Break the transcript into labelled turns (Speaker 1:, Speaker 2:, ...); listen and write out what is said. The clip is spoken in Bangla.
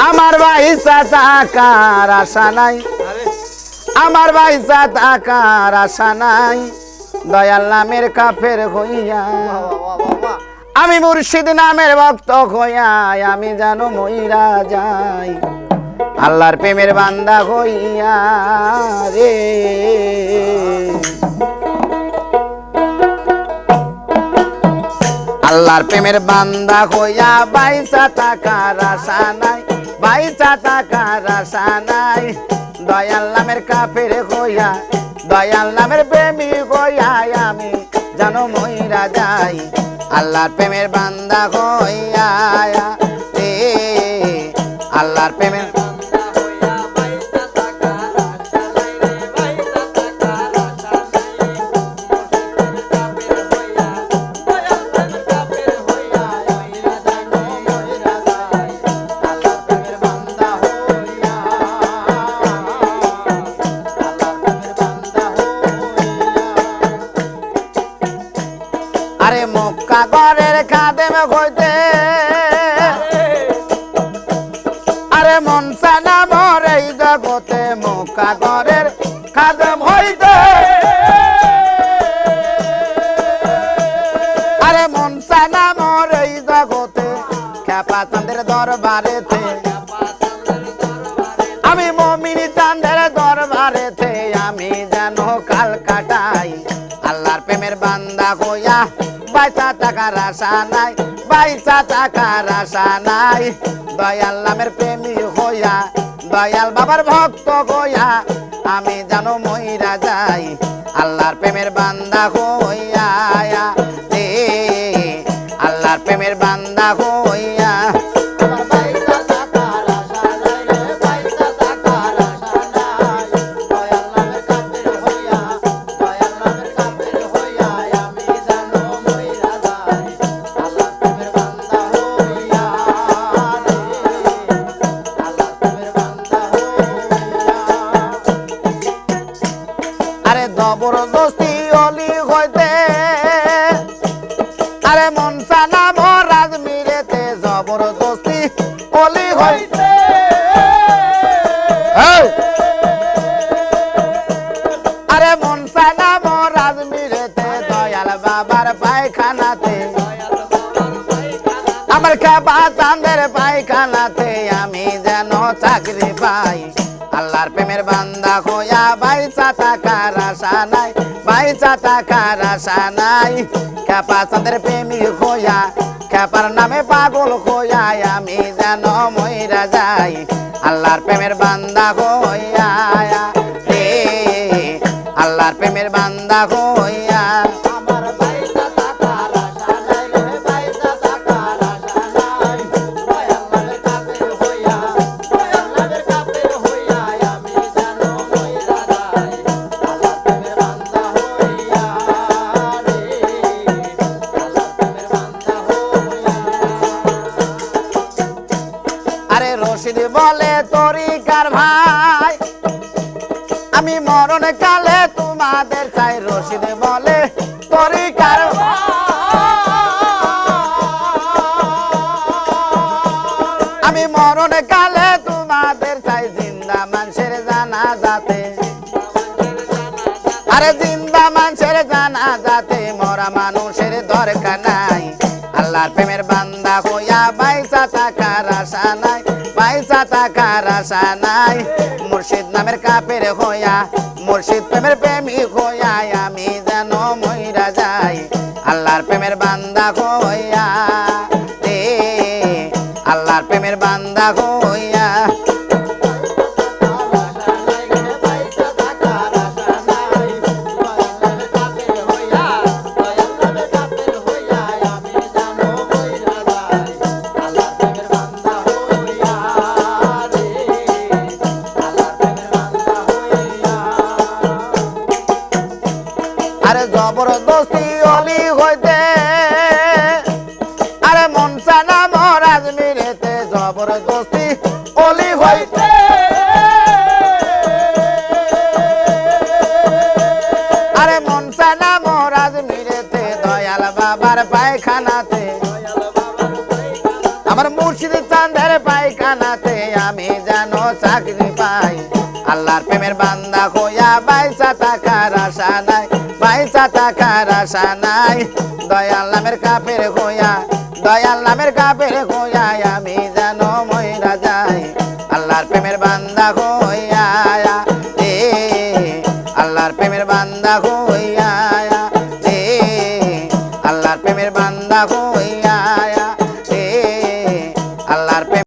Speaker 1: আমার পয়সা টাকার আশা নাই, আমার পয়সা টাকার আশা নাই, দয়াল নামের কাফের হইয়া আমি মুর্শিদ নামের ভক্ত হইয়া আমি যেন মইরা যাই আল্লাহর প্রেমের বান্দা হইয়া রে। আল্লাহর প্রেমের বান্দা হইয়া পয়সা টাকার আশা নাই, পয়সা টাকার আশা নাই, দয়াল নামের কাফের হইয়া দয়াল নামের প্রেমিক হইয়া আমি যেন মইরা যাই আল্লাহর প্রেমের বান্দা হইয়া রে। আল্লাহর প্রেমের আরে মক্কা ঘরের খাদেম হইতে আরে মনসা নামর এই জগতে মক্কা ঘরের খাদেম হইতে আরে মনসা নামর এই জগতে খেপা চাঁদের দরবারেতে আমি মমিনী চাঁদের দরবারেতে আমি যেন কাল কাটাই আল্লাহর প্রেমের বান্দা হইয়া পয়সা টাকার আশা নাই, পয়সা টাকার আশা নাই, দয়াল নামের প্রেমী হইয়া দয়াল বাবার ভক্ত হইয়া আমি যেন মইরা যাই আল্লাহর প্রেমের বান্দা হইয়া রে। আল্লাহর প্রেমের বান্দা হইয়া জবরদস্তি অলি হইতে আরে মনসা নাম রাজমিরেতে জবরদস্তি অলি হইতে আরে মনসা নাম রাজমিরেতে দয়াল বাবার পায়খানাতে আমার খেপা চাঁদের পায়খানাতে আমি যেন চাকরি পাই আল্লাহর প্রেমের বান্দা হইয়া পয়সা টাকার আশা নাই, পয়সা টাকার আশা নাই, খেপা চাঁদের প্রেমিক হইয়া খেপার নামে পাগল হইয়া আমি যেন মইরা যাই আল্লাহর প্রেমের বান্দা হইয়া রে। আল্লাহর প্রেমের বান্দা হইয়া রশিদ বলে তরিকার ভাই আমি মরণ কালে তোমাদের চাই রশিদ বলে তরিকার আমি মরণ কালে তোমাদের চাই জিন্দা মানুষের জানা যাতে আরে জিন্দা মানুষের জানা যাতে মরা মানুষের দরকার নাই আল্লাহর প্রেমের বান্দা হইয়া পয়সা টাকার আশা নাই, পয়সা টাকার আশা নাই, মুর্শিদ নামের কাফের হইয়া মুর্শিদ প্রেমের প্রেমিক হইয়া আমি যেন মইরা যাই আল্লাহর প্রেমের বান্দা হইয়া রে। আল্লাহর প্রেমের বান্দা হইয়া আরে জবরদস্তি অলি হইতে আরে মনসা নাম রাজমিরেতে জবরদস্তি অলি হইতে আরে মনসা নাম রাজমিরেতে দয়াল বাবার পায়খানাতে আমার মুর্শিদ চাঁদ পেটের পায়খানাতে আমি যেন চাকরি পাই আল্লাহর প্রেমের বান্দা হইয়া বাইসা থাকার আশা নাই বাইসা থাকার আশা নাই দয়াল নামের কাফের হইয়া দয়াল নামের কাফের হইয়া আমি যেন মইরা যাই আল্লাহর প্রেমের বান্দা হইয়া এ আল্লাহর প্রেমের বান্দা হইয়া এ আল্লাহর প্রেমের বান্দা